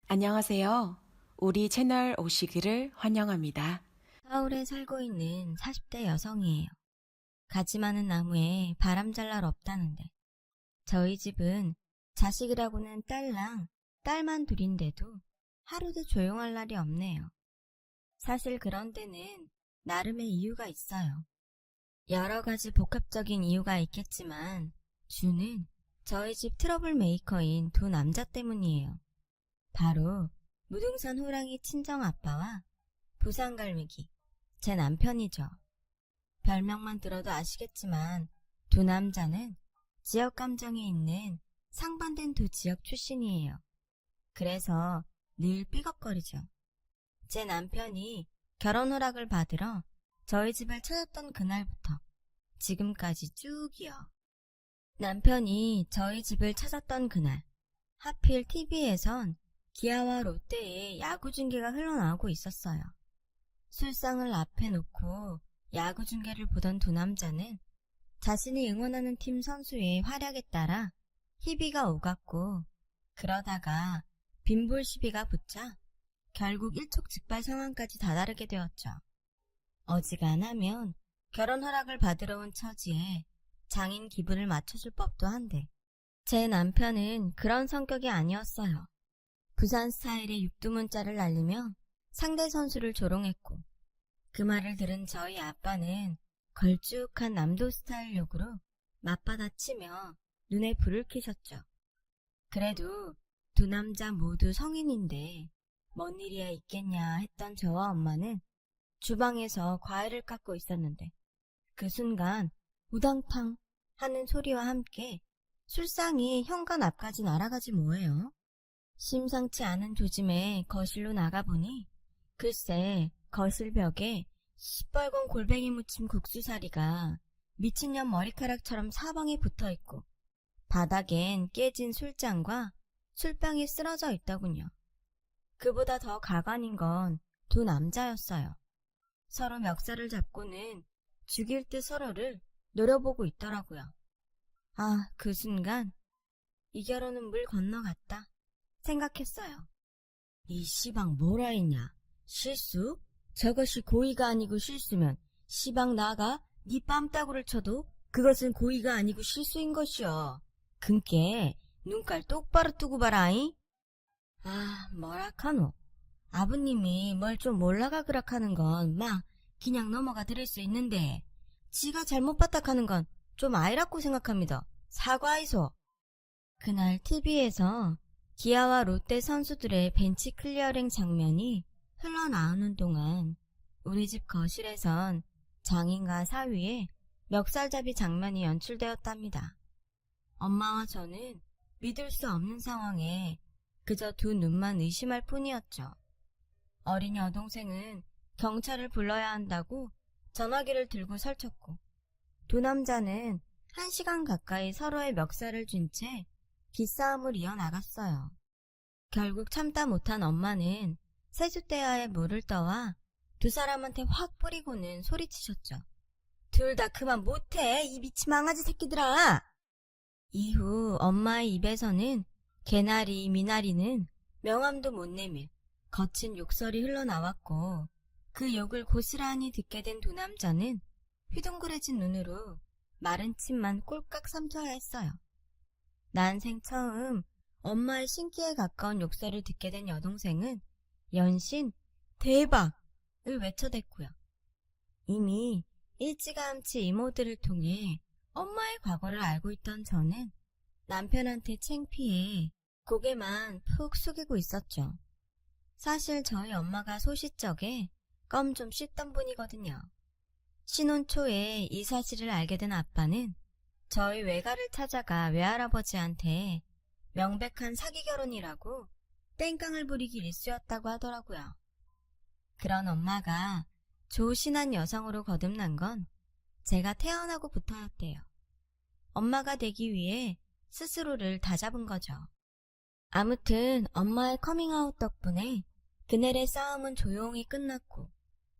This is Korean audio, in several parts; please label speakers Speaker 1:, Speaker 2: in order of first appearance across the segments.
Speaker 1: 안녕하세요. 우리 채널 오시기를 환영합니다.
Speaker 2: 서울에 살고 있는 40대 여성이에요. 가지 많은 나무에 바람 잘 날 없다는데 저희 집은 자식이라고는 딸랑 딸만 둘인데도 하루도 조용할 날이 없네요. 사실 그런 데는 나름의 이유가 있어요. 여러 가지 복합적인 이유가 있겠지만 주는 저희 집 트러블 메이커인 두 남자 때문이에요. 바로 무등산 호랑이 친정 아빠와 부산갈매기 제 남편이죠. 별명만 들어도 아시겠지만 두 남자는 지역 감정이 있는 상반된 두 지역 출신이에요. 그래서 늘 삐걱거리죠. 제 남편이 결혼 허락을 받으러 저희 집을 찾았던 그날부터 지금까지 쭉이요. 남편이 저희 집을 찾았던 그날 하필 TV에선 기아와 롯데의 야구 중계가 흘러나오고 있었어요. 술상을 앞에 놓고 야구 중계를 보던 두 남자는 자신이 응원하는 팀 선수의 활약에 따라 희비가 오갔고 그러다가 빈볼 시비가 붙자 결국 일촉즉발 상황까지 다다르게 되었죠. 어지간하면 결혼 허락을 받으러 온 처지에 장인 기분을 맞춰줄 법도 한데 제 남편은 그런 성격이 아니었어요. 부산 스타일의 육두문자를 날리며 상대 선수를 조롱했고 그 말을 들은 저희 아빠는 걸쭉한 남도 스타일 욕으로 맞받아치며 눈에 불을 켜셨죠. 그래도 두 남자 모두 성인인데 뭔 일이야 있겠냐 했던 저와 엄마는 주방에서 과일을 깎고 있었는데 그 순간 우당탕 하는 소리와 함께 술상이 현관 앞까지 날아가지 뭐예요. 심상치 않은 조짐에 거실로 나가보니 글쎄 거실 벽에 시뻘건 골뱅이 무침 국수사리가 미친년 머리카락처럼 사방에 붙어있고 바닥엔 깨진 술잔과 술병이 쓰러져 있더군요. 그보다 더 가관인 건 두 남자였어요. 서로 멱살을 잡고는 죽일 듯 서로를 노려보고 있더라고요. 아, 그 순간 이 결혼은 물 건너갔다 생각했어요. 이 시방 뭐라 했냐? 실수? 저것이 고의가 아니고 실수면 시방 나가 네 뺨따구를 쳐도 그것은 고의가 아니고 실수인 것이여. 근께 눈깔 똑바로 뜨고 봐라잉. 아, 뭐라카노. 아버님이 뭘 좀 몰라가 그락하는 건 막 그냥 넘어가 드릴 수 있는데 지가 잘못 봤다카는 건 좀 아이라고 생각합니다. 사과이소. 그날 TV에서 기아와 롯데 선수들의 벤치 클리어링 장면이 흘러나오는 동안 우리 집 거실에선 장인과 사위의 멱살잡이 장면이 연출되었답니다. 엄마와 저는 믿을 수 없는 상황에 그저 두 눈만 의심할 뿐이었죠. 어린 여동생은 경찰을 불러야 한다고 전화기를 들고 설쳤고 두 남자는 1시간 가까이 서로의 멱살을 쥔 채 기싸움을 이어나갔어요. 결국 참다 못한 엄마는 세숫대야에 물을 떠와 두 사람한테 확 뿌리고는 소리치셨죠. 둘 다 그만 못해, 이 미친 망아지 새끼들아! 이후 엄마의 입에서는 개나리, 미나리는 명함도 못 내며 거친 욕설이 흘러나왔고 그 욕을 고스란히 듣게 된 두 남자는 휘둥그레진 눈으로 마른 침만 꼴깍 삼켜야 했어요. 난생 처음 엄마의 신기에 가까운 욕설을 듣게 된 여동생은 연신 대박을 외쳐댔고요. 이미 일찌감치 이모들을 통해 엄마의 과거를 알고 있던 저는 남편한테 창피해 고개만 푹 숙이고 있었죠. 사실 저희 엄마가 소시적에 껌 좀 씹던 분이거든요. 신혼 초에 이 사실을 알게 된 아빠는 저희 외가를 찾아가 외할아버지한테 명백한 사기 결혼이라고 땡깡을 부리기 일쑤였다고 하더라고요. 그런 엄마가 조신한 여성으로 거듭난 건 제가 태어나고부터였대요. 엄마가 되기 위해 스스로를 다잡은 거죠. 아무튼 엄마의 커밍아웃 덕분에 그날의 싸움은 조용히 끝났고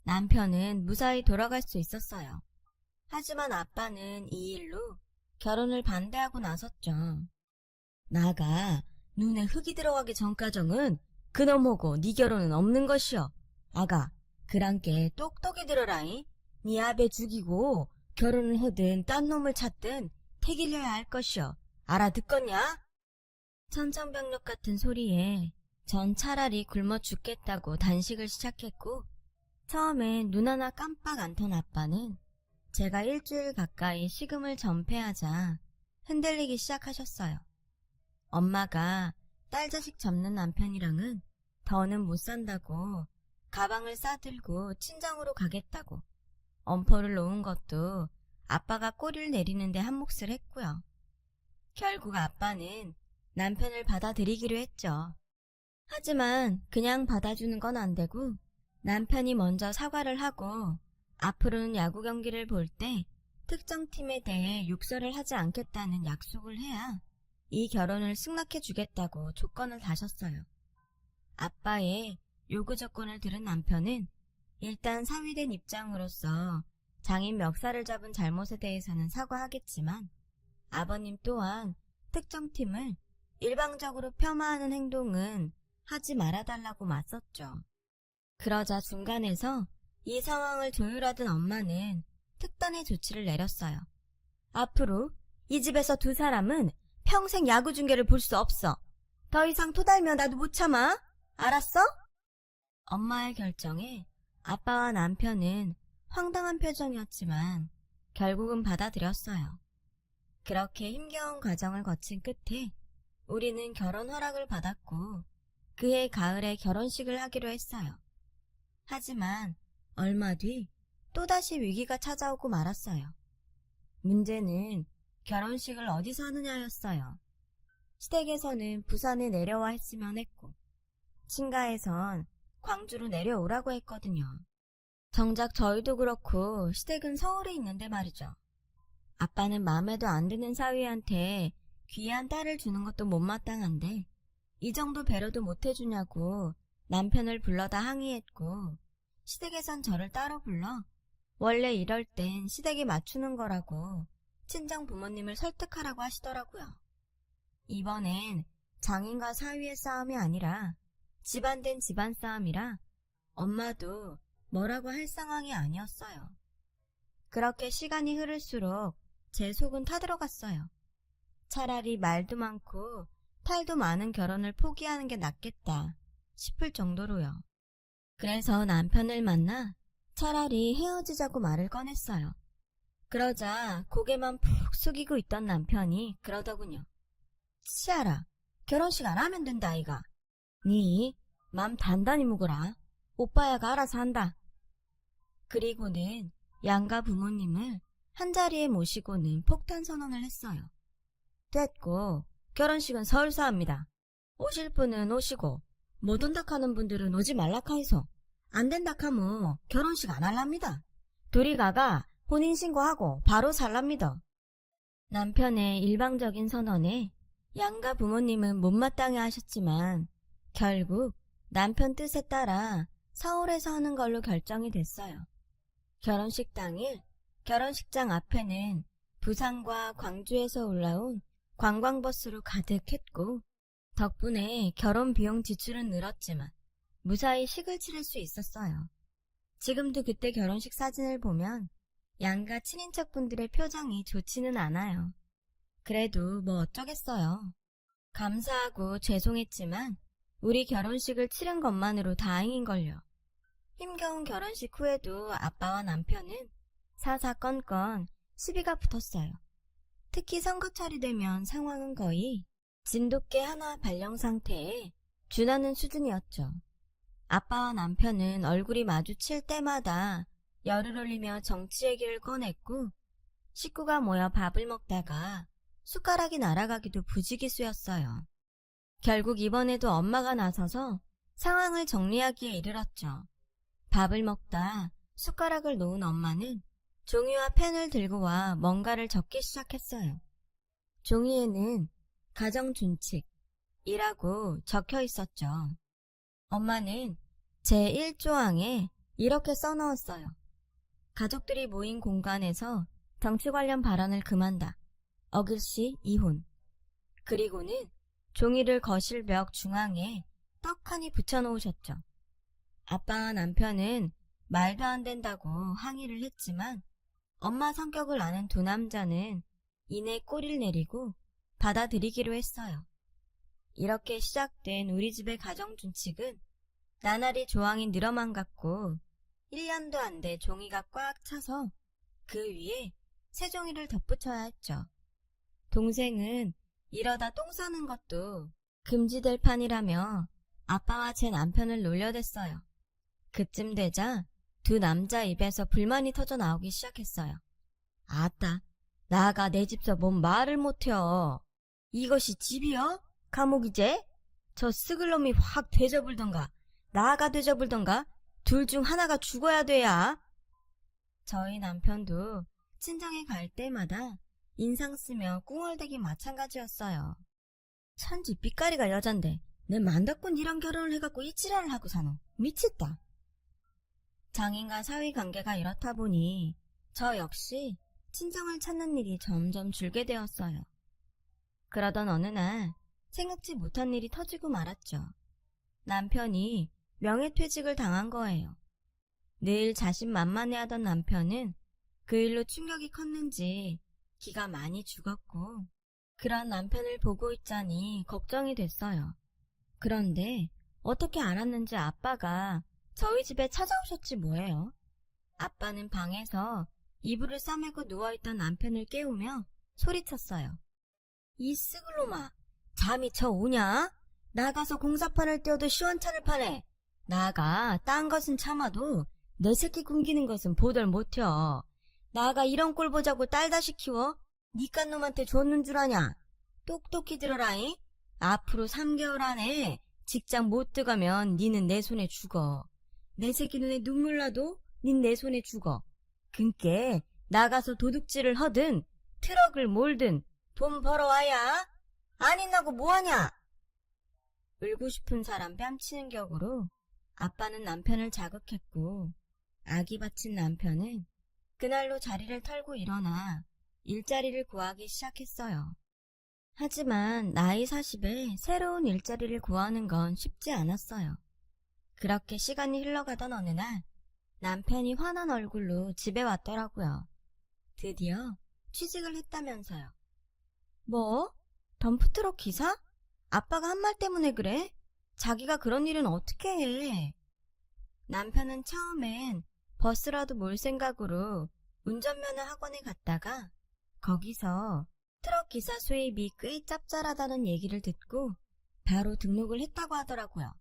Speaker 2: 남편은 무사히 돌아갈 수 있었어요. 하지만 아빠는 이 일로 결혼을 반대하고 나섰죠. 나가 눈에 흙이 들어가기 전까정은 그놈하고 네 결혼은 없는 것이여. 아가, 그랑께 똑똑히 들어라이. 네 아베 죽이고 결혼을 하든 딴 놈을 찾든 택일려야 할 것이여. 알아듣겄냐? 천천벽력 같은 소리에 전 차라리 굶어 죽겠다고 단식을 시작했고, 처음엔 눈 하나 깜빡 안 턴 아빠는 제가 일주일 가까이 식음을 전폐하자 흔들리기 시작하셨어요. 엄마가 딸 자식 잡는 남편이랑은 더는 못 산다고 가방을 싸들고 친정으로 가겠다고 엄포를 놓은 것도 아빠가 꼬리를 내리는데 한 몫을 했고요. 결국 아빠는 남편을 받아들이기로 했죠. 하지만 그냥 받아주는 건 안 되고 남편이 먼저 사과를 하고 앞으로는 야구 경기를 볼 때 특정 팀에 대해 욕설을 하지 않겠다는 약속을 해야 이 결혼을 승낙해 주겠다고 조건을 다셨어요. 아빠의 요구 조건을 들은 남편은 일단 사위된 입장으로서 장인 멱살을 잡은 잘못에 대해서는 사과하겠지만 아버님 또한 특정 팀을 일방적으로 폄하하는 행동은 하지 말아달라고 맞섰죠. 그러자 중간에서 이 상황을 조율하던 엄마는 특단의 조치를 내렸어요. 앞으로 이 집에서 두 사람은 평생 야구 중계를 볼 수 없어. 더 이상 토달면 나도 못 참아. 알았어? 엄마의 결정에 아빠와 남편은 황당한 표정이었지만 결국은 받아들였어요. 그렇게 힘겨운 과정을 거친 끝에 우리는 결혼 허락을 받았고 그해 가을에 결혼식을 하기로 했어요. 하지만 얼마 뒤 또다시 위기가 찾아오고 말았어요. 문제는 결혼식을 어디서 하느냐였어요. 시댁에서는 부산에 내려와 했으면 했고 친가에선 광주로 내려오라고 했거든요. 정작 저희도 그렇고 시댁은 서울에 있는데 말이죠. 아빠는 마음에도 안 드는 사위한테 귀한 딸을 주는 것도 못마땅한데 이 정도 배려도 못해주냐고 남편을 불러다 항의했고 시댁에선 저를 따로 불러 원래 이럴 땐 시댁이 맞추는 거라고 친정 부모님을 설득하라고 하시더라고요. 이번엔 장인과 사위의 싸움이 아니라 집안 된 집안 싸움이라 엄마도 뭐라고 할 상황이 아니었어요. 그렇게 시간이 흐를수록 제 속은 타들어갔어요. 차라리 말도 많고 탈도 많은 결혼을 포기하는 게 낫겠다 싶을 정도로요. 그래서 남편을 만나 차라리 헤어지자고 말을 꺼냈어요. 그러자 고개만 푹 숙이고 있던 남편이 그러더군요. 치아라, 결혼식 안 하면 된다 아이가. 니 맘 단단히 묵어라. 오빠야가 알아서 한다. 그리고는 양가 부모님을 한자리에 모시고는 폭탄 선언을 했어요. 됐고 결혼식은 서울서 합니다. 오실 분은 오시고 못 온다 하는 분들은 오지 말라 카이소. 안 된다 하면 결혼식 안 할랍니다. 둘이 가가 혼인신고하고 바로 살랍니다. 남편의 일방적인 선언에 양가 부모님은 못마땅해 하셨지만 결국 남편 뜻에 따라 서울에서 하는 걸로 결정이 됐어요. 결혼식 당일 결혼식장 앞에는 부산과 광주에서 올라온 관광버스로 가득했고 덕분에 결혼 비용 지출은 늘었지만 무사히 식을 치를 수 있었어요. 지금도 그때 결혼식 사진을 보면 양가 친인척분들의 표정이 좋지는 않아요. 그래도 뭐 어쩌겠어요. 감사하고 죄송했지만 우리 결혼식을 치른 것만으로 다행인걸요. 힘겨운 결혼식 후에도 아빠와 남편은 사사건건 시비가 붙었어요. 특히 선거철이 되면 상황은 거의 진돗개 하나 발령 상태에 준하는 수준이었죠. 아빠와 남편은 얼굴이 마주칠 때마다 열을 올리며 정치 얘기를 꺼냈고 식구가 모여 밥을 먹다가 숟가락이 날아가기도 부지기수였어요. 결국 이번에도 엄마가 나서서 상황을 정리하기에 이르렀죠. 밥을 먹다 숟가락을 놓은 엄마는 종이와 펜을 들고 와 뭔가를 적기 시작했어요. 종이에는 가정준칙이라고 적혀 있었죠. 엄마는 제1조항에 이렇게 써넣었어요. 가족들이 모인 공간에서 정치 관련 발언을 금한다. 어글씨 이혼. 그리고는 종이를 거실 벽 중앙에 떡하니 붙여놓으셨죠. 아빠와 남편은 말도 안 된다고 항의를 했지만 엄마 성격을 아는 두 남자는 이내 꼬리를 내리고 받아들이기로 했어요. 이렇게 시작된 우리 집의 가정준칙은 나날이 조항이 늘어만 갔고 1년도 안 돼 종이가 꽉 차서 그 위에 새 종이를 덧붙여야 했죠. 동생은 이러다 똥 싸는 것도 금지될 판이라며 아빠와 제 남편을 놀려댔어요. 그쯤 되자 두 남자 입에서 불만이 터져 나오기 시작했어요. 아따, 나가 내 집서 뭔 말을 못해요. 이것이 집이여? 감옥이제? 저 쓱을 놈이 확 되져불던가 나가 되져불던가 둘 중 하나가 죽어야 돼야. 저희 남편도 친정에 갈 때마다 인상 쓰며 꿍얼대기 마찬가지였어요. 천지 삐까리가 여잔데 내 만다꾼 이랑 결혼을 해갖고 이 지랄을 하고 사노. 미쳤다. 장인과 사위 관계가 이렇다 보니 저 역시 친정을 찾는 일이 점점 줄게 되었어요. 그러던 어느 날 생각지 못한 일이 터지고 말았죠. 남편이 명예퇴직을 당한 거예요. 늘 자신만만해하던 남편은 그 일로 충격이 컸는지 기가 많이 죽었고 그런 남편을 보고 있자니 걱정이 됐어요. 그런데 어떻게 알았는지 아빠가 저희 집에 찾아오셨지 뭐예요. 아빠는 방에서 이불을 싸매고 누워있던 남편을 깨우며 소리쳤어요. 이 쓰글놈아, 잠이 쳐 오냐? 나가서 공사판을 떼어도 시원찮을 판에 나가 딴 것은 참아도 내 새끼 굶기는 것은 보들 못혀. 나가 이런 꼴 보자고 딸다시 키워? 니깟 놈한테 줬는 줄 아냐? 똑똑히 들어라잉. 앞으로 3개월 안에 직장 못 들어가면 니는 내 손에 죽어. 내 새끼 눈에 눈물 나도 닌 내 손에 죽어. 그니께 나가서 도둑질을 하든 트럭을 몰든 돈 벌어와야. 안 있나고 뭐하냐? 울고 싶은 사람 뺨치는 격으로 아빠는 남편을 자극했고 아기 바친 남편은 그날로 자리를 털고 일어나 일자리를 구하기 시작했어요. 하지만 나이 40에 새로운 일자리를 구하는 건 쉽지 않았어요. 그렇게 시간이 흘러가던 어느 날 남편이 화난 얼굴로 집에 왔더라고요. 드디어 취직을 했다면서요. 뭐? 덤프트럭 기사? 아빠가 한 말 때문에 그래? 자기가 그런 일은 어떻게 해? 남편은 처음엔 버스라도 몰 생각으로 운전면허 학원에 갔다가 거기서 트럭 기사 수입이 꽤 짭짤하다는 얘기를 듣고 바로 등록을 했다고 하더라고요.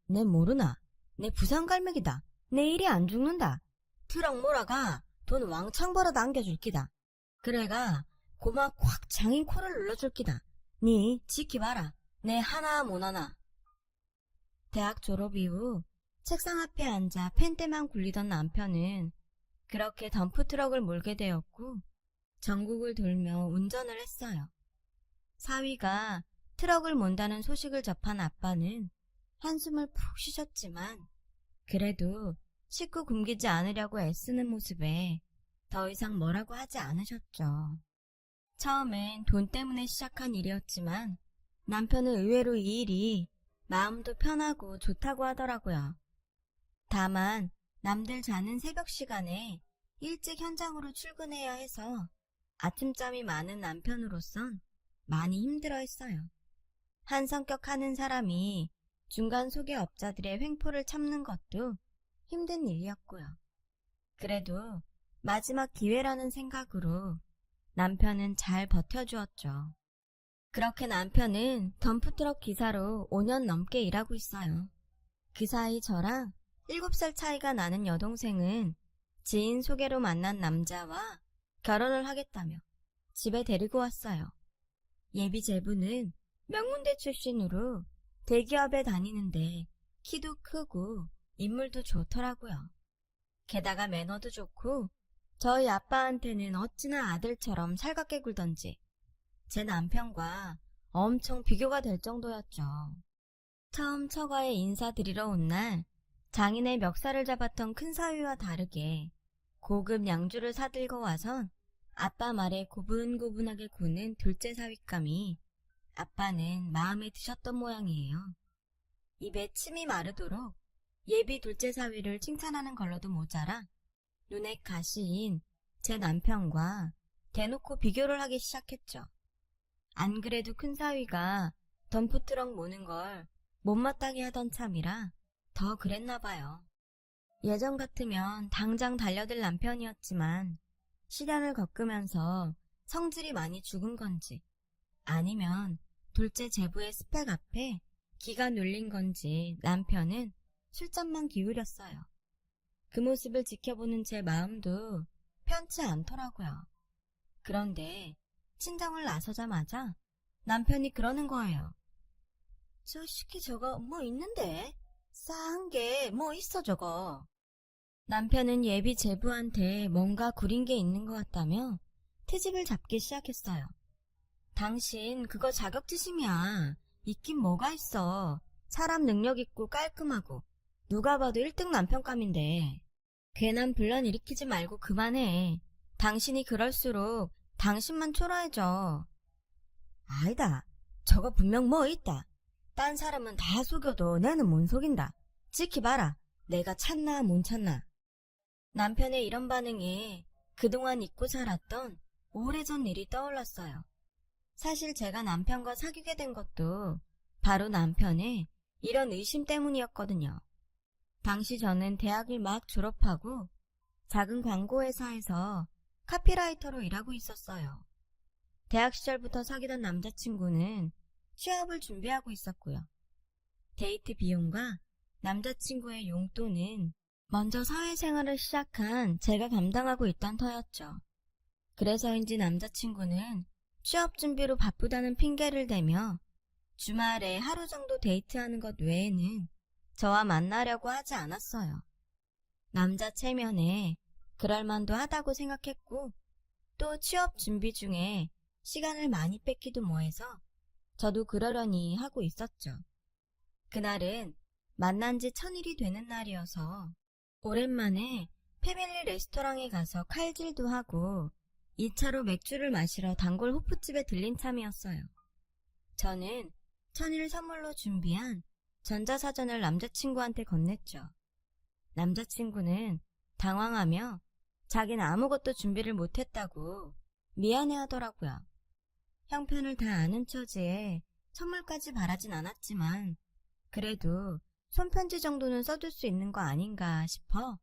Speaker 2: 내 모르나? 내 부산갈매기다. 내 일이 안 죽는다. 트럭 몰아가 돈 왕창 벌어 남겨줄 기다. 그래가 고마 콱 장인 코를 눌러줄 기다. 니 지키봐라. 내 하나 못하나. 대학 졸업 이후 책상 앞에 앉아 펜대만 굴리던 남편은 그렇게 덤프트럭을 몰게 되었고 전국을 돌며 운전을 했어요. 사위가 트럭을 몬다는 소식을 접한 아빠는 한숨을 푹 쉬셨지만 그래도 식구 굶기지 않으려고 애쓰는 모습에 더 이상 뭐라고 하지 않으셨죠. 처음엔 돈 때문에 시작한 일이었지만 남편은 의외로 이 일이 마음도 편하고 좋다고 하더라고요. 다만 남들 자는 새벽 시간에 일찍 현장으로 출근해야 해서 아침잠이 많은 남편으로선 많이 힘들어했어요. 한 성격 하는 사람이 중간 소개업자들의 횡포를 참는 것도 힘든 일이었고요. 그래도 마지막 기회라는 생각으로 남편은 잘 버텨주었죠. 그렇게 남편은 덤프트럭 기사로 5년 넘게 일하고 있어요. 그 사이 저랑 7살 차이가 나는 여동생은 지인 소개로 만난 남자와 결혼을 하겠다며 집에 데리고 왔어요. 예비 제부는 명문대 출신으로 대기업에 다니는데 키도 크고 인물도 좋더라고요. 게다가 매너도 좋고 저희 아빠한테는 어찌나 아들처럼 살갑게 굴던지 제 남편과 엄청 비교가 될 정도였죠. 처음 처가에 인사드리러 온 날 장인의 멱살을 잡았던 큰사위와 다르게 고급 양주를 사들고 와선 아빠 말에 고분고분하게 구는 둘째 사윗감이 아빠는 마음에 드셨던 모양이에요. 입에 침이 마르도록 예비 둘째 사위를 칭찬하는 걸로도 모자라 눈에 가시인 제 남편과 대놓고 비교를 하기 시작했죠. 안 그래도 큰 사위가 덤프트럭 모는 걸 못마땅해 하던 참이라 더 그랬나 봐요. 예전 같으면 당장 달려들 남편이었지만 시련을 겪으면서 성질이 많이 죽은 건지 아니면 둘째 제부의 스펙 앞에 기가 눌린 건지 남편은 술잔만 기울였어요. 그 모습을 지켜보는 제 마음도 편치 않더라고요. 그런데 친정을 나서자마자 남편이 그러는 거예요. 저 시키 저거 뭐 있는데? 싸한 게 뭐 있어 저거. 남편은 예비 제부한테 뭔가 구린 게 있는 것 같다며 트집을 잡기 시작했어요. 당신 그거 자격지심이야. 있긴 뭐가 있어. 사람 능력 있고 깔끔하고 누가 봐도 1등 남편감인데. 괜한 분란 일으키지 말고 그만해. 당신이 그럴수록 당신만 초라해져. 아니다. 저거 분명 뭐 있다. 딴 사람은 다 속여도 내는 못 속인다. 지켜봐라. 내가 찾나 못 찾나. 남편의 이런 반응에 그동안 잊고 살았던 오래전 일이 떠올랐어요. 사실 제가 남편과 사귀게 된 것도 바로 남편의 이런 의심 때문이었거든요. 당시 저는 대학을 막 졸업하고 작은 광고회사에서 카피라이터로 일하고 있었어요. 대학 시절부터 사귀던 남자친구는 취업을 준비하고 있었고요. 데이트 비용과 남자친구의 용돈은 먼저 사회생활을 시작한 제가 감당하고 있던 터였죠. 그래서인지 남자친구는 취업 준비로 바쁘다는 핑계를 대며 주말에 하루 정도 데이트하는 것 외에는 저와 만나려고 하지 않았어요. 남자 체면에 그럴만도 하다고 생각했고 또 취업 준비 중에 시간을 많이 뺏기도 뭐해서 저도 그러려니 하고 있었죠. 그날은 만난 지 1000일이 되는 날이어서 오랜만에 패밀리 레스토랑에 가서 칼질도 하고 2차로 맥주를 마시러 단골 호프집에 들린 참이었어요. 저는 1000일 선물로 준비한 전자사전을 남자친구한테 건넸죠. 남자친구는 당황하며 자기는 아무것도 준비를 못했다고 미안해하더라고요. 형편을 다 아는 처지에 선물까지 바라진 않았지만 그래도 손편지 정도는 써줄 수 있는 거 아닌가 싶어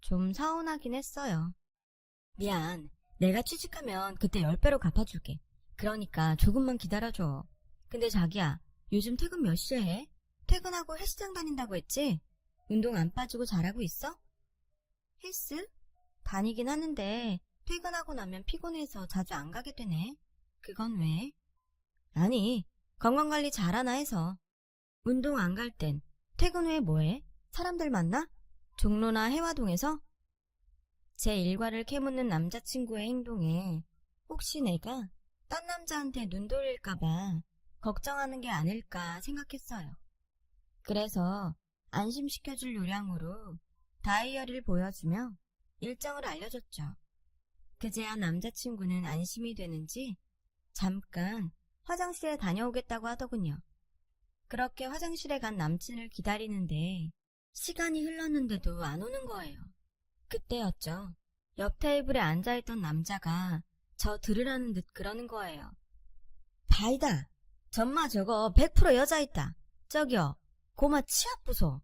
Speaker 2: 좀 서운하긴 했어요. 미안, 내가 취직하면 그때 10배로 갚아줄게. 그러니까 조금만 기다려줘. 근데 자기야, 요즘 퇴근 몇 시에 해? 퇴근하고 헬스장 다닌다고 했지? 운동 안 빠지고 잘하고 있어? 헬스? 다니긴 하는데 퇴근하고 나면 피곤해서 자주 안 가게 되네. 그건 왜? 아니, 건강관리 잘하나 해서. 운동 안 갈 땐 퇴근 후에 뭐해? 사람들 만나? 종로나 해화동에서? 제 일과를 캐묻는 남자친구의 행동에 혹시 내가 딴 남자한테 눈 돌릴까봐 걱정하는 게 아닐까 생각했어요. 그래서 안심시켜줄 요량으로 다이어리를 보여주며 일정을 알려줬죠. 그제야 남자친구는 안심이 되는지 잠깐 화장실에 다녀오겠다고 하더군요. 그렇게 화장실에 간 남친을 기다리는데 시간이 흘렀는데도 안 오는 거예요. 그때였죠. 옆 테이블에 앉아있던 남자가 저 들으라는 듯 그러는 거예요. 바이다. 전마 저거 100% 여자 있다. 저기요. 고마 치아 부소.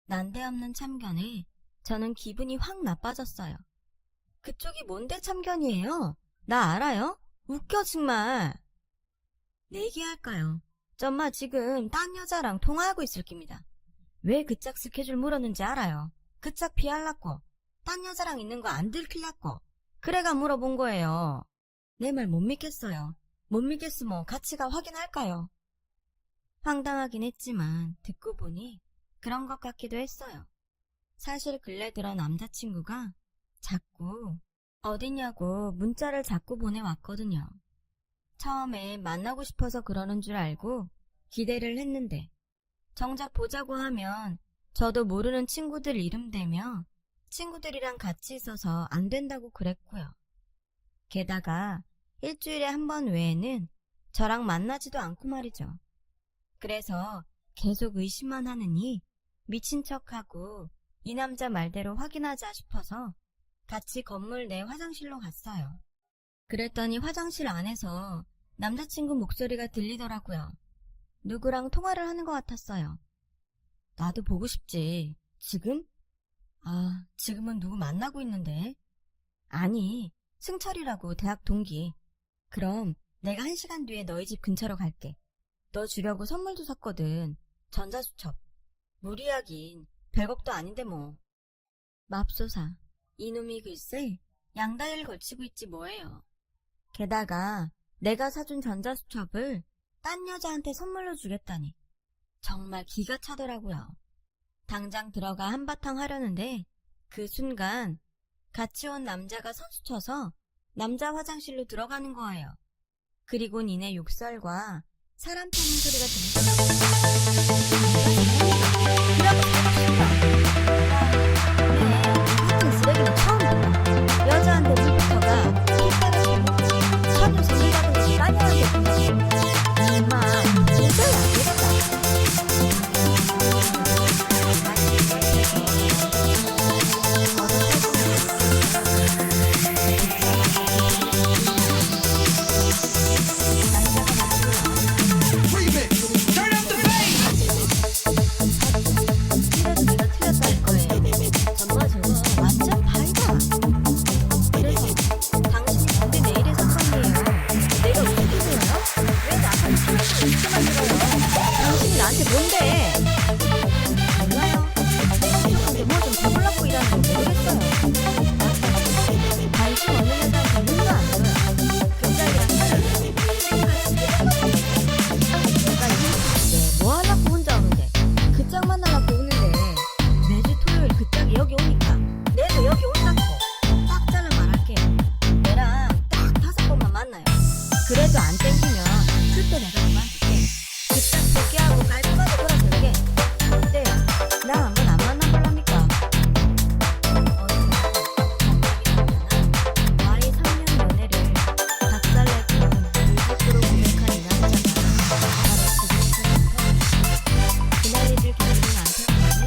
Speaker 2: 난데없는 참견에 저는 기분이 확 나빠졌어요. 그쪽이 뭔데 참견이에요? 나 알아요? 웃겨 정말. 내기할까요? 전마 지금 딴 여자랑 통화하고 있을 깁니다. 왜 그짝 스케줄 물었는지 알아요? 그짝 피할라고. 딴 여자랑 있는 거 안 들킬라고. 그래가 물어본 거예요. 내 말 못 믿겠어요. 못 믿겠으면 같이 가 확인할까요? 황당하긴 했지만 듣고 보니 그런 것 같기도 했어요. 사실 근래 들어 남자친구가 자꾸 어디냐고 문자를 자꾸 보내왔거든요. 처음에 만나고 싶어서 그러는 줄 알고 기대를 했는데 정작 보자고 하면 저도 모르는 친구들 이름 대며 친구들이랑 같이 있어서 안 된다고 그랬고요. 게다가 일주일에 한 번 외에는 저랑 만나지도 않고 말이죠. 그래서 계속 의심만 하느니 미친 척하고 이 남자 말대로 확인하자 싶어서 같이 건물 내 화장실로 갔어요. 그랬더니 화장실 안에서 남자친구 목소리가 들리더라고요. 누구랑 통화를 하는 것 같았어요. 나도 보고 싶지. 지금? 아, 지금은 누구 만나고 있는데. 아니, 승철이라고 대학 동기. 그럼 내가 1시간 뒤에 너희 집 근처로 갈게. 너 주려고 선물도 샀거든. 전자수첩. 무리하긴 별것도 아닌데 뭐. 맙소사. 이놈이 글쎄 양다리를 걸치고 있지 뭐예요. 게다가 내가 사준 전자수첩을 딴 여자한테 선물로 주겠다니. 정말 기가 차더라고요. 당장 들어가 한바탕 하려는데 그 순간 같이 온 남자가 선수 쳐서 남자 화장실로 들어가는 거예요. 그리고 니네 욕설과 사람 타는 소리가 들리더라고요. 같은 쓰레기는 처음 들어. 여자한테 물부터가 핏바닥이 차도 생기다는 거 따녀한테 준다고. 임마, 진짜야 안 되겠다. 나한테 뭔데? 몰라요. 내가 뭐좀 배불렀고 일하는 거 모르겠어요. 관심 없는 여자한테 눈도 안 줘요. 굉장히랑 다르고 내가 이웃집인데 뭐 하려고 혼자 오는데 그 짝 만나려고 오는데 매주 토요일 그 짝이 여기 오니까 내도 여기 온다고 딱 잘라 말할게요. 얘랑 딱 5번만 만나요. 그래도 안 땡기면 그때 내가 그만둘게. 그짝 포기하고 깔끔하게 돌아설게. 어때요? 나 한번 안 만나볼랍니까? 나의 3년 연애를 박살내고 물밖으로 고백한 이 남자가 바로 지금부터 그날 일을 겪은 남편과는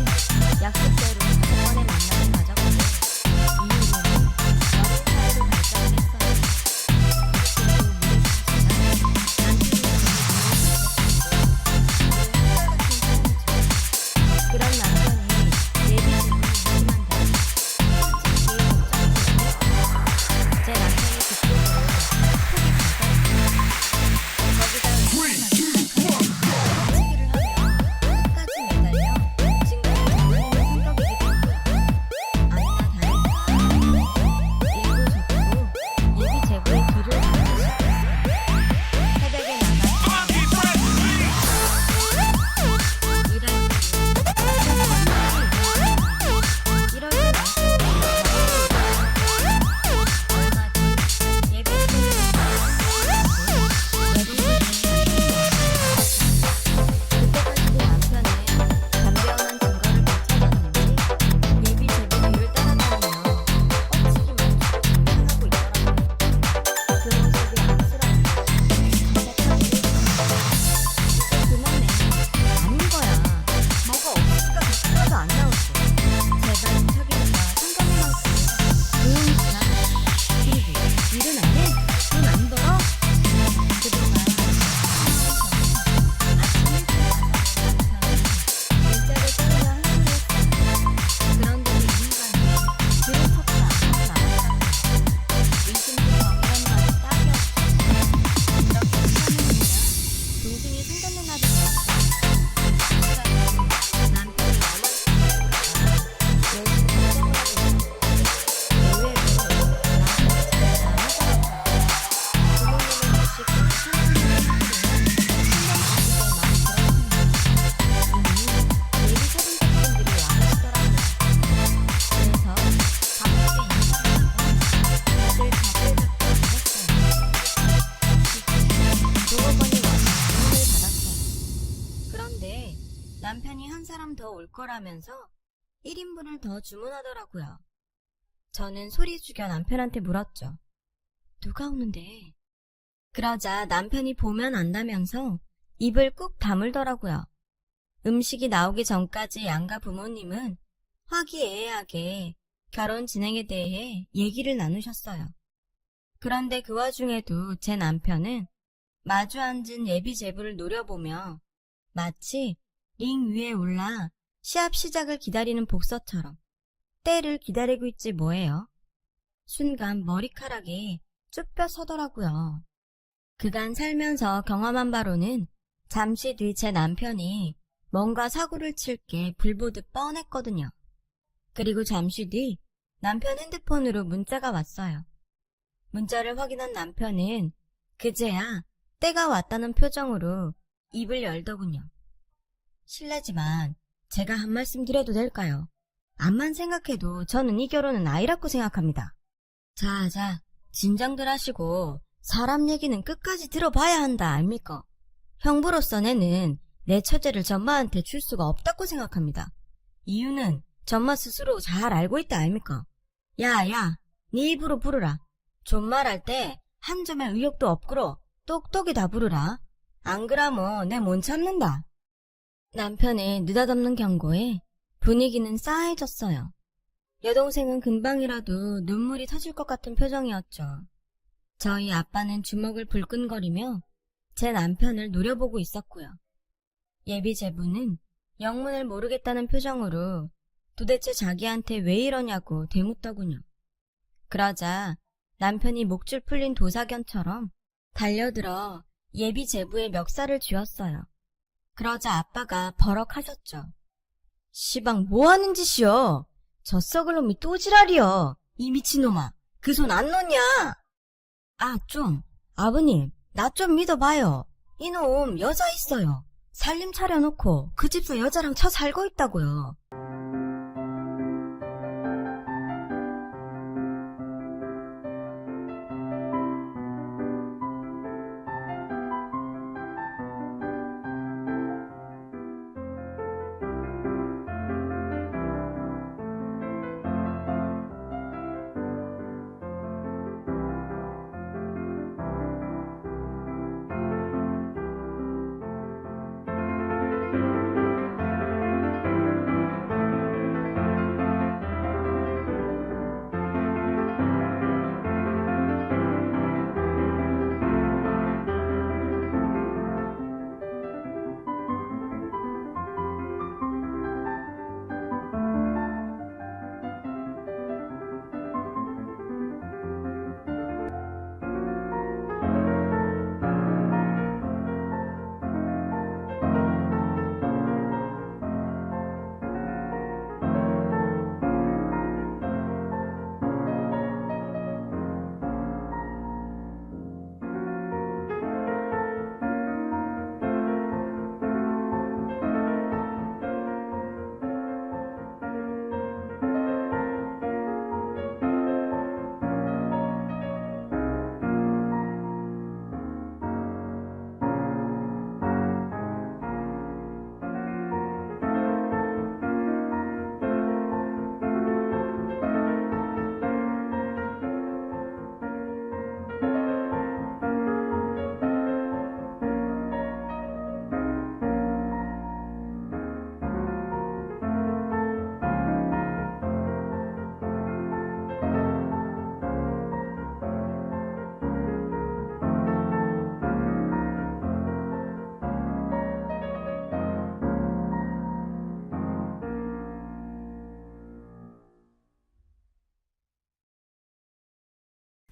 Speaker 2: 약속대로 5번의 만남을 가졌고 이후로는 여러 사이로 발전을 했어요. 그런 남편이 예비 질문을 의심한다. 솔직히 걱정이 제 남편이 그쪽으로 톡이 가서 거기다 시기를 하면 끝까지 매달려 증거를 정리하는 성격이기도 하고요. 아니나 다를까 일도 좋고 예비 제보의 뒤를 받기 시작했어요. 새벽에 나가 일할 이럴 때 얼마 뒤 예배 그때까지도 남편은 담배연한 증거를 못 찾았는지 예비 제보 뒤를 따라다니며 엎치기만 하고 있더라고요. 그 모습이 안쓰럽고 답답하고 이제 그만해. 아닌 거야. 뭐가 없으니까 하나도 안 나오지. 제발 척이니까 상관이 많고 그리고 일은 안 해? 돈 안 벌어? 그동안 아침 일찍 나가는 남편은 일자를 떠나 하기로 했어요. 그런데도 이 인간은 그를 척도 안 하고 나왔다고. 의심도 정이란 말이 딱이 없이 이렇게 시간을 보면 동생이 생각난 날이 되었어요. 남편이 나만 생각해보다가 열심히 걱정을 하고 있었고 의외로 나한테 진짜 하더라고요. 부모님을 모시고 산책을 하면 신경 쓰실 때 많이 들었습니다. 이미 예비 사진작분들이 와 계시더라고요. 그래서 가볍게 인사를 하고 다들 밥을 잡고 앉았어요. 종업원이 와서 주문을 받았어요. 그런데 남편이 한 사람 더 올 거라면서 1인분을 더 주문하더라고요. 저는 소리 죽여 남편한테 물었죠. 누가 오는데? 그러자 남편이 보면 안다면서 입을 꾹 다물더라고요. 음식이 나오기 전까지 양가 부모님은 화기애애하게 결혼 진행에 대해 얘기를 나누셨어요. 그런데 그 와중에도 제 남편은 마주 앉은 예비 제부를 노려보며 마치 링 위에 올라 시합 시작을 기다리는 복서처럼 때를 기다리고 있지 뭐예요. 순간 머리카락이 쭈뼛 서더라고요. 그간 살면서 경험한 바로는 잠시 뒤 제 남편이 뭔가 사고를 칠 게 불보듯 뻔했거든요. 그리고 잠시 뒤 남편 핸드폰으로 문자가 왔어요. 문자를 확인한 남편은 그제야 때가 왔다는 표정으로 입을 열더군요. 실례지만 제가 한 말씀 드려도 될까요? 암만 생각해도 저는 이 결혼은 아이라고 생각합니다. 자, 진정들 하시고 사람 얘기는 끝까지 들어봐야 한다, 알미까? 형부로서 내는 내 처제를 전마한테 줄 수가 없다고 생각합니다. 이유는 전마 스스로 잘 알고 있다, 알미까? 야, 네 입으로 부르라. 존말할 때 한 점의 의욕도 없구로 똑똑이 다 부르라. 안 그라면 내 못 참는다. 남편의 느닷없는 경고에 분위기는 싸해졌어요. 여동생은 금방이라도 눈물이 터질 것 같은 표정이었죠. 저희 아빠는 주먹을 불끈거리며 제 남편을 노려보고 있었고요. 예비 제부는 영문을 모르겠다는 표정으로 도대체 자기한테 왜 이러냐고 되묻더군요. 그러자 남편이 목줄 풀린 도사견처럼 달려들어 예비 제부의 멱살을 쥐었어요. 그러자 아빠가 버럭하셨죠. 시방 뭐하는 짓이여? 저 썩을 놈이 또 지랄이여. 이 미친놈아, 그 손 안 놓냐? 아버님, 나 좀 믿어봐요. 이놈 여자 있어요. 살림 차려놓고 그 집서 여자랑 쳐 살고 있다고요.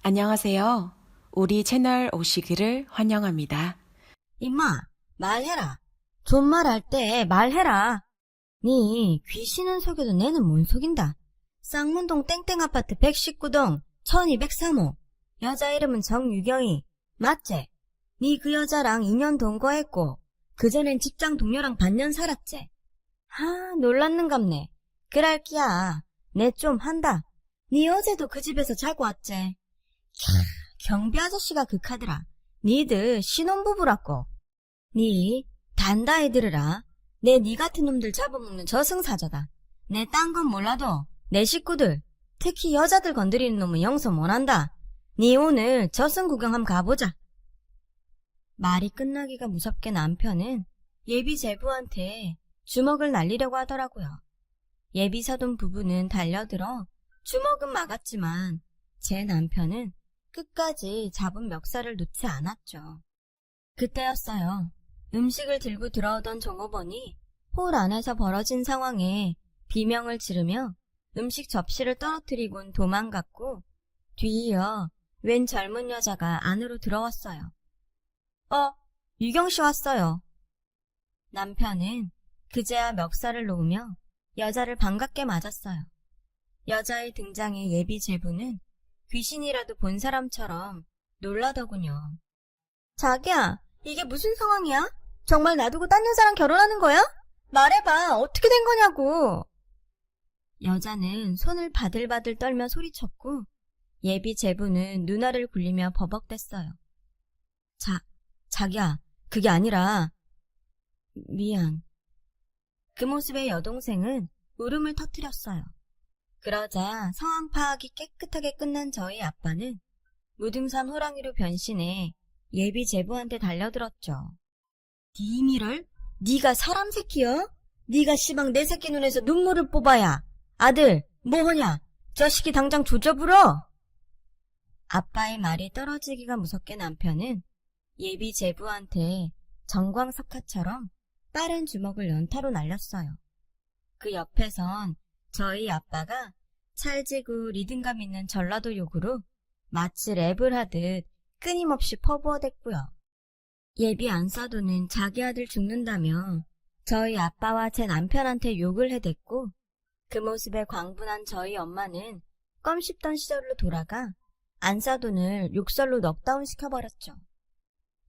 Speaker 1: 안녕하세요. 우리 채널 오시기를 환영합니다.
Speaker 2: 임마, 말해라. 존말할 때 말해라. 니 귀신은 속여도 내는 못 속인다. 쌍문동 땡땡 아파트 119동 1203호. 여자 이름은 정유경이. 맞지? 니 그 여자랑 2년 동거했고 그전엔 직장 동료랑 반년 살았지? 놀랐는갑네. 그랄기야. 내 좀 한다. 니 어제도 그 집에서 자고 왔지? 경비 아저씨가 극하더라. 니들 신혼부부라고. 니 단다해 들으라. 내 니 같은 놈들 잡아먹는 저승사자다. 내 딴 건 몰라도 내 식구들, 특히 여자들 건드리는 놈은 용서 못한다. 니 오늘 저승 구경 한번 가보자. 말이 끝나기가 무섭게 남편은 예비 제부한테 주먹을 날리려고 하더라고요. 예비사돈 부부는 달려들어 주먹은 막았지만 제 남편은 끝까지 잡은 멱살을 놓지 않았죠. 그때였어요. 음식을 들고 들어오던 종업원이 홀 안에서 벌어진 상황에 비명을 지르며 음식 접시를 떨어뜨리곤 도망갔고 뒤이어 웬 젊은 여자가 안으로 들어왔어요. 유경씨 왔어요. 남편은 그제야 멱살을 놓으며 여자를 반갑게 맞았어요. 여자의 등장에 예비 제부는 귀신이라도 본 사람처럼 놀라더군요. 자기야, 이게 무슨 상황이야? 정말 놔두고 딴 여자랑 결혼하는 거야? 말해봐, 어떻게 된 거냐고. 여자는 손을 바들바들 떨며 소리쳤고 예비 제부는 눈알을 굴리며 버벅댔어요. 자기야, 그게 아니라... 미안. 그 모습에 여동생은 울음을 터뜨렸어요. 그러자 상황 파악이 깨끗하게 끝난 저희 아빠는 무등산 호랑이로 변신해 예비 제부한테 달려들었죠. 니미를? 네가 사람 새끼야? 네가 시방 내 새끼 눈에서 눈물을 뽑아야. 아들, 뭐하냐? 저 새끼 당장 조져불어! 아빠의 말이 떨어지기가 무섭게 남편은 예비 제부한테 정광석화처럼 빠른 주먹을 연타로 날렸어요. 그 옆에선 저희 아빠가 찰지고 리듬감 있는 전라도 욕으로 마치 랩을 하듯 끊임없이 퍼부어댔고요. 예비 안사도는 자기 아들 죽는다며 저희 아빠와 제 남편한테 욕을 해댔고 그 모습에 광분한 저희 엄마는 껌 씹던 시절로 돌아가 안사돈을 욕설로 넉다운 시켜버렸죠.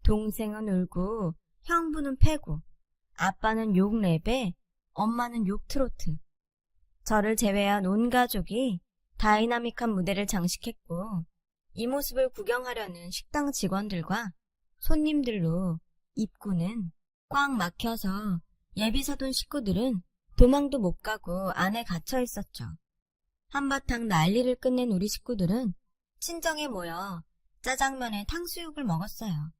Speaker 2: 동생은 울고 형부는 패고 아빠는 욕 랩에 엄마는 욕 트로트. 저를 제외한 온 가족이 다이나믹한 무대를 장식했고 이 모습을 구경하려는 식당 직원들과 손님들로 입구는 꽉 막혀서 예비사돈 식구들은 도망도 못 가고 안에 갇혀 있었죠. 한바탕 난리를 끝낸 우리 식구들은 친정에 모여 짜장면에 탕수육을 먹었어요.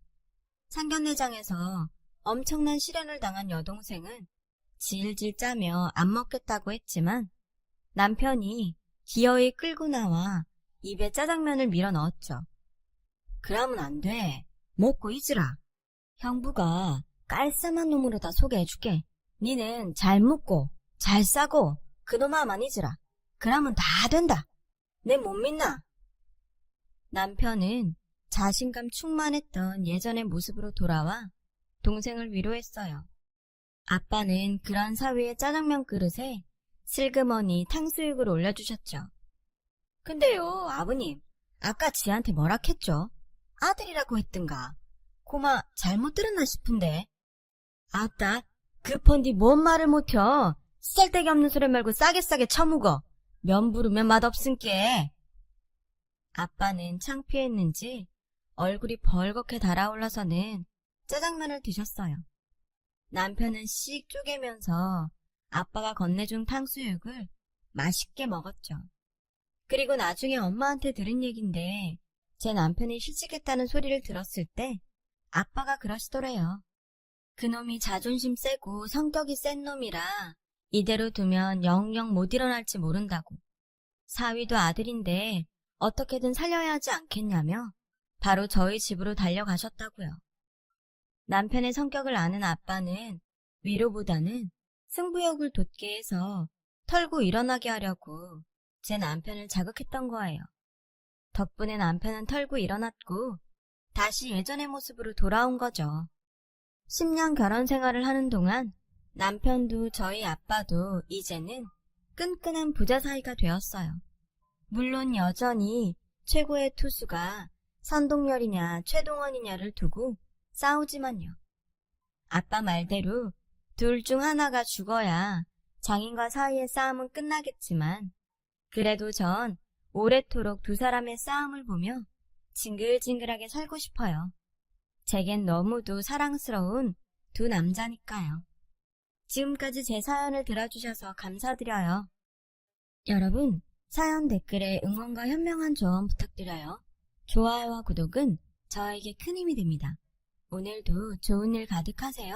Speaker 2: 상견례장에서 엄청난 시련을 당한 여동생은 질질 짜며 안 먹겠다고 했지만 남편이 기어이 끌고 나와 입에 짜장면을 밀어 넣었죠. 그러면 안 돼. 먹고 잊으라. 형부가 깔쌈한 놈으로 다 소개해줄게. 니는 잘 묻고 잘 싸고 그놈아만 잊으라. 그러면 다 된다. 내 못 믿나? 남편은 자신감 충만했던 예전의 모습으로 돌아와 동생을 위로했어요. 아빠는 그런 사위의 짜장면 그릇에 슬그머니 탕수육을 올려주셨죠. 근데요, 아버님, 아까 지한테 뭐라 했죠? 아들이라고 했든가. 고마 잘못 들었나 싶은데. 아따, 급한디 뭔 말을 못혀. 쓸데기 없는 소리 말고 싸게 처묵어. 면 부르면 맛없은께. 아빠는 창피했는지 얼굴이 벌겋게 달아올라서는 짜장면을 드셨어요. 남편은 씩 쪼개면서 아빠가 건네준 탕수육을 맛있게 먹었죠. 그리고 나중에 엄마한테 들은 얘긴데 제 남편이 실직했다는 소리를 들었을 때 아빠가 그러시더래요. 그놈이 자존심 세고 성격이 센 놈이라 이대로 두면 영영 못 일어날지 모른다고. 사위도 아들인데 어떻게든 살려야 하지 않겠냐며 바로 저희 집으로 달려가셨다고요. 남편의 성격을 아는 아빠는 위로보다는 승부욕을 돋게 해서 털고 일어나게 하려고 제 남편을 자극했던 거예요. 덕분에 남편은 털고 일어났고 다시 예전의 모습으로 돌아온 거죠. 10년 결혼 생활을 하는 동안 남편도 저희 아빠도 이제는 끈끈한 부자 사이가 되었어요. 물론 여전히 최고의 투수가 선동열이냐 최동원이냐를 두고 싸우지만요. 아빠 말대로 둘 중 하나가 죽어야 장인과 사이의 싸움은 끝나겠지만 그래도 전 오래도록 두 사람의 싸움을 보며 징글징글하게 살고 싶어요. 제겐 너무도 사랑스러운 두 남자니까요. 지금까지 제 사연을 들어주셔서 감사드려요. 여러분, 사연 댓글에 응원과 현명한 조언 부탁드려요. 좋아요와 구독은 저에게 큰 힘이 됩니다. 오늘도 좋은 일 가득하세요.